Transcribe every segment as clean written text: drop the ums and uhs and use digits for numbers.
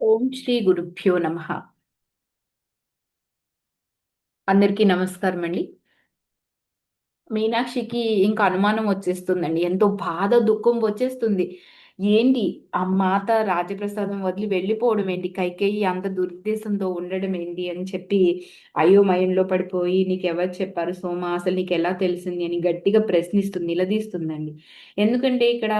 ఓం శ్రీ గురుభ్యో నమః. అందరికీ నమస్కారం అండి. మీనాక్షికి ఇంక అనుమానం వచ్చేస్తుందండి. ఎంతో బాధ, దుఃఖం వచ్చేస్తుంది. ఏంటి ఆ మాత రాజప్రసాదం వదిలి వెళ్ళిపోవడం ఏంటి? కైకేయి అంత దురుద్దేశంతో ఉండడం ఏంటి? అని చెప్పి అయోమయంలో పడిపోయి, "నీకెవరు చెప్పారు సోమ? అసలు నీకెలా తెలిసింది?" అని గట్టిగా ప్రశ్నిస్తుంది, నిలదీస్తుందండి. ఎందుకంటే ఇక్కడ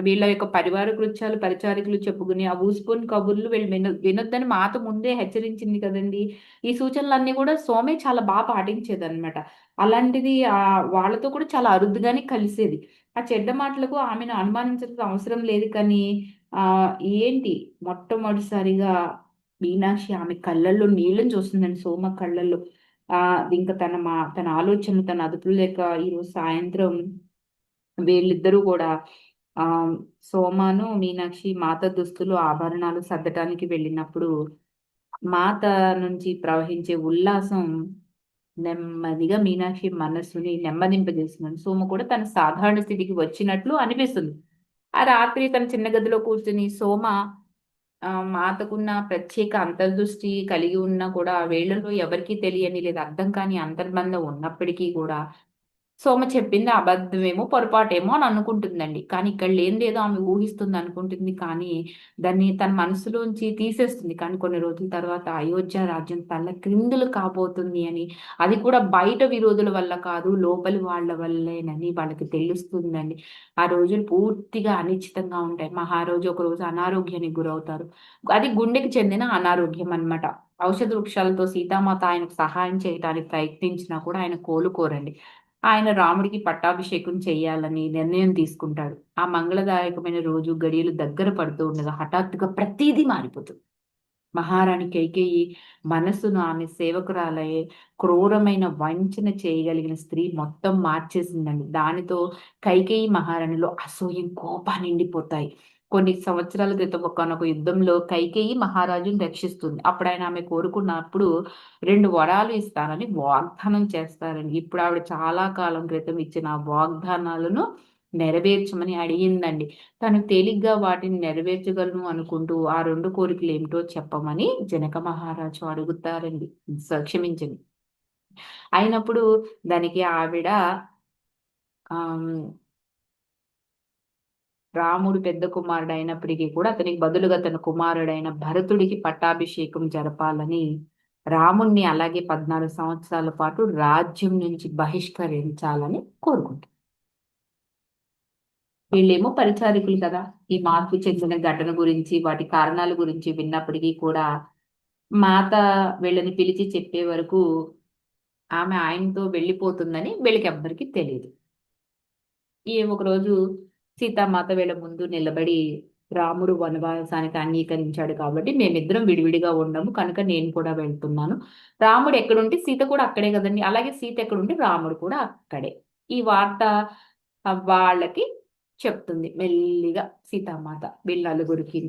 వీళ్ళ యొక్క పరివార కృత్యాలు పరిచారికులు చెప్పుకుని ఆ ఊసిపోని కబుర్లు వీళ్ళు వినొద్దని మాత ముందే హెచ్చరించింది కదండీ! ఈ సూచనలన్నీ కూడా సోమే చాలా పాటించేదనమాట. అలాంటిది వాళ్ళతో కూడా చాలా అరుదుగానే కలిసేది. ఆ చెడ్డ మాటలకు ఆమెను అనుమానించాల్సిన అవసరం లేదు కానీ ఆహ్, ఏంటి మొట్టమొదటిసారిగా మీనాక్షి ఆమె కళ్ళల్లో నీళ్ళని చూస్తుందండి సోమ కళ్ళల్లో. ఇంక తన ఆలోచనలు తన అదుపులో లేక ఈరోజు సాయంత్రం వీళ్ళిద్దరూ గూడా ఆహ్, సోమను, మీనాక్షి మాత దుస్తులు, ఆభరణాలు సర్దటానికి వెళ్ళినప్పుడు మాత నుంచి ప్రవహించే ఉల్లాసం నెమ్మదిగా మీనాక్షి మనస్సుని నెమ్మదింపజేసిందండి. సోమ కూడా తన సాధారణ స్థితికి వచ్చినట్లు అనిపిస్తుంది. ఆ రాత్రి తన చిన్న గదిలో కూర్చొని సోమ మాతకున్న ప్రత్యేక అంతర్దృష్టి కలిగి ఉన్నా కూడా వీళ్ళలో ఎవరికీ తెలియని లేదా అర్థం కాని అంతర్బంధం ఉన్నప్పటికీ కూడా సోమ చెప్పింది అబద్ధమేమో, పొరపాటేమో అని అనుకుంటుందండి. కానీ ఇక్కడ లేనిదేదో ఆమె ఊహిస్తుందనుకుంటుంది కానీ, దాన్ని తన మనసులోంచి తీసేస్తుంది. కానీ కొన్ని రోజుల తర్వాత అయోధ్య రాజ్యం తల్లక్రిందులు కాబోతుంది అని, అది కూడా బయట విరోధుల వల్ల కాదు, లోపలి వాళ్ళ వల్లేనని వాళ్ళకి తెలుస్తుందండి. ఆ రోజులు పూర్తిగా అనిశ్చితంగా ఉంటాయి. మహారాజు ఒకరోజు అనారోగ్యానికి గురవుతారు. అది గుండెకి చెందిన అనారోగ్యం అన్నమాట. ఔషధ వృక్షాలతో సీతామాత ఆయనకు సహాయం చేయటానికి ప్రయత్నించినా కూడా ఆయన కోలుకోరండి. ఆయన రాముడికి పట్టాభిషేకం చేయాలని నిర్ణయం తీసుకుంటాడు. ఆ మంగళదాయకమైన రోజు గడియలు దగ్గర పడుతూ ఉండగా హఠాత్తుగా ప్రతీదీ మారిపోతుంది. మహారాణి కైకేయి మనస్సును ఆమె సేవకురాలై క్రూరమైన వంచన చేయగలిగిన స్త్రీ మొత్తం మార్చేసిందండి. దానితో కైకేయి మహారాణిలో అసూయ, కోపం నిండిపోతాయి. కొన్ని సంవత్సరాల క్రితం ఒకానొక యుద్ధంలో కైకేయి మహారాజుని రక్షిస్తుంది. అప్పుడాయన ఆమె కోరుకున్నప్పుడు 2 వరాలు ఇస్తానని వాగ్దానం చేస్తారండి. ఇప్పుడు ఆవిడ చాలా కాలం క్రితం ఇచ్చిన ఆ వాగ్దానాలను నెరవేర్చమని అడిగిందండి. తను తేలిగ్గా వాటిని నెరవేర్చగలను అనుకుంటూ ఆ 2 కోరికలేమిటో చెప్పమని జనక మహారాజు అడుగుతారండి. క్షమించండి. అయినప్పుడు దానికి ఆవిడ ఆహ్, రాముడు పెద్ద కుమారుడయినప్పటికీ కూడా అతనికి బదులుగా తన కుమారుడైన భరతుడికి పట్టాభిషేకం జరపాలని రాముడిని అలాగే 14 సంవత్సరాల పాటు రాజ్యం నుంచి బహిష్కరించాలని కోరుకుంటారు. వీళ్ళేమో పరిచారకులు కదా! ఈ మార్పు చెందిన ఘటన గురించి, వాటి కారణాల గురించి విన్నప్పటికీ కూడా మాత వీళ్ళని పిలిచి చెప్పే వరకు ఆమె ఆయనతో వెళ్ళిపోతుందని వీళ్ళకెవ్వరికీ తెలీదు. ఒకరోజు సీతామాత వీళ్ళ ముందు నిలబడి, రాముడు వనవాసానికి అంగీకరించాడు కాబట్టి మేమిద్దరం విడివిడిగా ఉండము. కనుక నేను కూడా వెళ్తున్నాను. రాముడు ఎక్కడుంటే సీత కూడా అక్కడే గదండీ! అలాగే సీత ఎక్కడుంటే రాముడు కూడా అక్కడే. ఈ వార్త వాళ్ళకి చెప్తుంది మెల్లిగా సీతామాత వీళ్ళ నలుగురికి.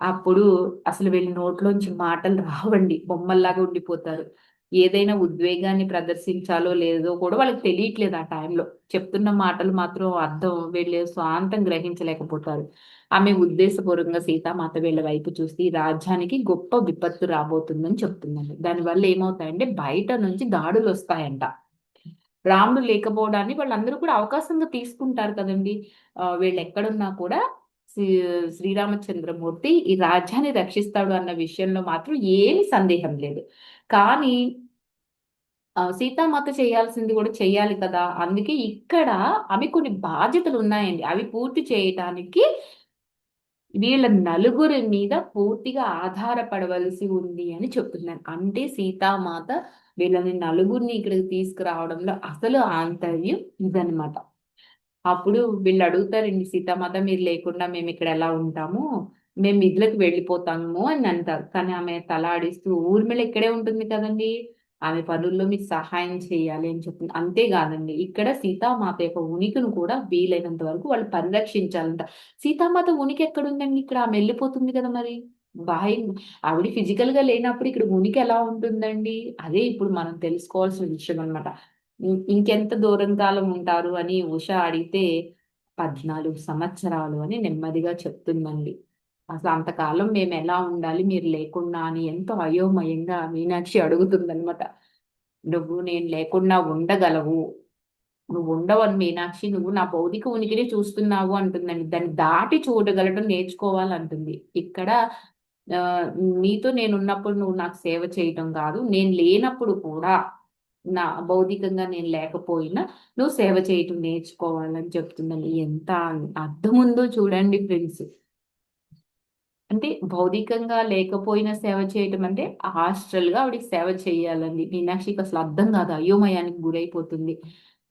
అప్పుడు అసలు వీళ్ళ నోట్లోంచి మాటలు రావండి. బొమ్మల్లాగా ఉండిపోతారు. ఏదైనా ఉద్వేగాన్ని ప్రదర్శించాలో లేదో కూడా వాళ్ళకి తెలియట్లేదు ఆ టైంలో. చెప్తున్న మాటలు మాత్రం అర్థం వీళ్ళు స్వాంతం గ్రహించలేకపోతారు. ఆమె ఉద్దేశపూర్వకంగా సీతామాత వీళ్ళ వైపు చూసి రాజ్యానికి గొప్ప విపత్తు రాబోతుందని చెప్తుందండి. దానివల్ల ఏమవుతాయంటే బయట నుంచి దాడులొస్తాయంట. రాముడు లేకపోవడాన్ని వాళ్ళందరూ కూడా అవకాశంగా తీసుకుంటారు కదండీ! వీళ్ళెక్కడున్నా కూడా శ్రీ శ్రీరామచంద్రమూర్తి ఈ రాజ్యాన్ని రక్షిస్తాడు అన్న విషయంలో మాత్రం ఏమి సందేహం లేదు. కానీ సీతామాత చేయాల్సింది గూడా చెయ్యాలి కదా! అందుకే ఇక్కడ ఆమె కొన్ని బాధ్యతలున్నాయండి. అవి పూర్తి చేయటానికి వీళ్ళ నలుగురి మీద పూర్తిగా ఆధారపడవలసి ఉంది అని చెప్తున్నాను. అంటే సీతామాత వీళ్ళని నలుగురిని ఇక్కడికి తీసుకురావడంలో అసలు ఆంతర్యం ఇదనమాట. అప్పుడు వీళ్ళడుగుతారండి సీతామాత మీరు లేకుండా మేమిక్కడ ఎలా ఉంటాము? మేము మిదిలకి వెళ్ళిపోతాము అని అంటారు. కానీ ఆమె తల ఆడిస్తూ ఊర్మిళ ఇక్కడే ఉంటుంది కదండీ! ఆమె పనుల్లో మీకు సహాయం చేయాలి అని చెప్తుంది. అంతేగాదండి ఇక్కడ సీతామాత యొక్క ఉనికిని కూడా వీలైనంత వరకు వాళ్ళు పరిరక్షించాలంట. సీతామాత ఉనికి ఎక్కడుందండి ఇక్కడ? ఆమె ఎళ్ళిపోతుంది కదా మరి. బాయ్ ఆవిడ ఫిజికల్‌గా లేనప్పుడు ఇక్కడ ఉనికి ఎలా ఉంటుందండి? అదే ఇప్పుడు మనం తెలుసుకోవాల్సిన విషయం అన్నమాట. ఇంకెంత దూరం కాలం ఉంటారు అని ఉష అడిగితే 14 సంవత్సరాలు అని నెమ్మదిగా చెప్తుందండి. అసలు అంతకాలం మేమెలా ఉండాలి మీరు లేకుండా అని ఎంతో అయోమయంగా మీనాక్షి అడుగుతుందనమాట. నువ్వు నేను లేకుండా ఉండగలవు. నువ్వు ఉండవని మీనాక్షి, నువ్వు నా భౌతిక ఉనికిని చూస్తున్నావు అంటుందండి. దాన్ని దాటి చూడగలటం నేర్చుకోవాలంటుంది. ఇక్కడ ఆహ్, నీతో నేనున్నప్పుడు నువ్వు నాకు సేవ చేయటం గాదు. నేను లేనప్పుడు కూడా నా భౌతికంగా నేను లేకపోయినా నువ్వు సేవ చేయటం నేర్చుకోవాలని చెప్తుందండి. ఎంత అర్థముందో చూడండి ఫ్రెండ్స్. అంటే భౌతికంగా లేకపోయినా సేవ చేయటం అంటే హాస్టల్‌గా ఆవిడకి సేవ చేయాలండి. మీనాక్షికి అసలు అర్థం కాదు. అయోమయానికి గురైపోతుంది.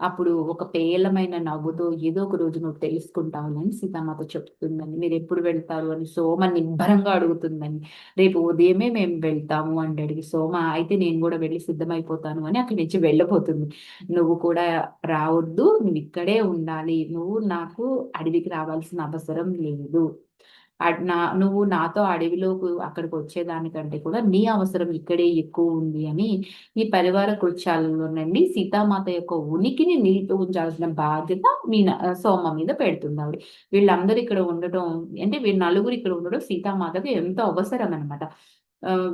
అప్పుడు ఒక పేలమైన నవ్వుతో ఏదో ఒక రోజు నువ్వు తెలుసుకుంటావులని సీతామాత చెప్తుందండి. మీరెప్పుడు వెళ్తారు అని సోమ నిబ్బరంగా అడుగుతుందండి. రేపు ఉదయమే మేము వెళ్తాము అంటాడికి. సోమ అయితే నేను గూడా వెళ్లి సిద్ధమైపోతాను అని అక్కడి నుంచి వెళ్ళిపోతుంది. నువ్వు కూడా రావొద్దు. నువ్విక్కడే ఉండాలి. నువ్వు నాకు అడవికి రావాల్సిన అవసరం లేదు. నువ్వు నాతో అడవిలోకి అక్కడికొచ్చేదానికంటే కూడా నీ అవసరం ఇక్కడే ఎక్కువుంది అని ఈ పరివార కృత్యాలలోనండి సీతామాత యొక్క ఉనికిని నిలిపి ఉంచాల్సిన బాధ్యత సోమ మీద పెడుతుందావిడ. వీళ్ళందరూ ఇక్కడ ఉండటం అంటే వీళ్ళు నలుగురు ఇక్కడ ఉండడం సీతామాతకు ఎంతో అవసరమనమాట.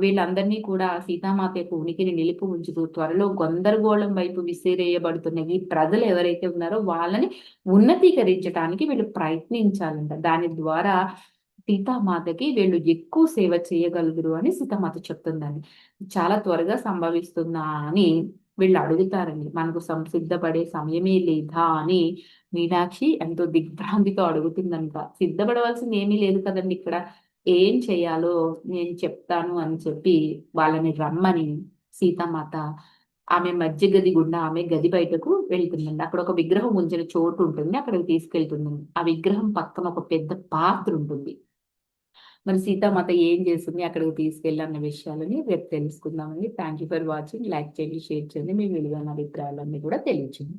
వీళ్ళందరినీ కూడా సీతామాత యొక్క ఉనికిని నిలిపి ఉంచుతూ త్వరలో గందరగోళం వైపు విసిరేయబడుతున్న ఈ ప్రజలు ఎవరైతే ఉన్నారో వాళ్ళని ఉన్నతీకరించటానికి వీళ్ళు ప్రయత్నించాలంట. దాని ద్వారా సీతామాతకి వీళ్ళు ఎక్కువ సేవ చేయగలుగురు అని సీతామాత చెప్తుందండి. చాలా త్వరగా సంభవిస్తుందా అని వీళ్ళు అడుగుతారండి. మనకు సంసిద్ధపడే సమయమే లేదా అని మీనాక్షి ఎంతో దిగ్భ్రాంతితో అడుగుతుందంట. సిద్ధపడవలసింది ఏమీ లేదు కదండీ ఇక్కడ. ఏం చేయాలో నేను చెప్తాను అని చెప్పి వాళ్ళని రమ్మని సీతామాత ఆమె మధ్య గది గుండా ఆమె గది బయటకు వెళ్తుందండి. అక్కడ ఒక విగ్రహం ఉంచిన చోటు ఉంటుంది. అక్కడికి తీసుకెళ్తుందండి. ఆ విగ్రహం పక్కన ఒక పెద్ద పాత్ర ఉంటుంది. మరి సీతామాత ఏం చేస్తుంది అక్కడికి తీసుకెళ్ళి అన్న విషయాలని రేపు తెలుసుకుందామండి. Thank you for watching. Like చేయండి, షేర్ చేయండి. మీ విలువైన అభిప్రాయాలన్నీ కూడా తెలియచేయండి.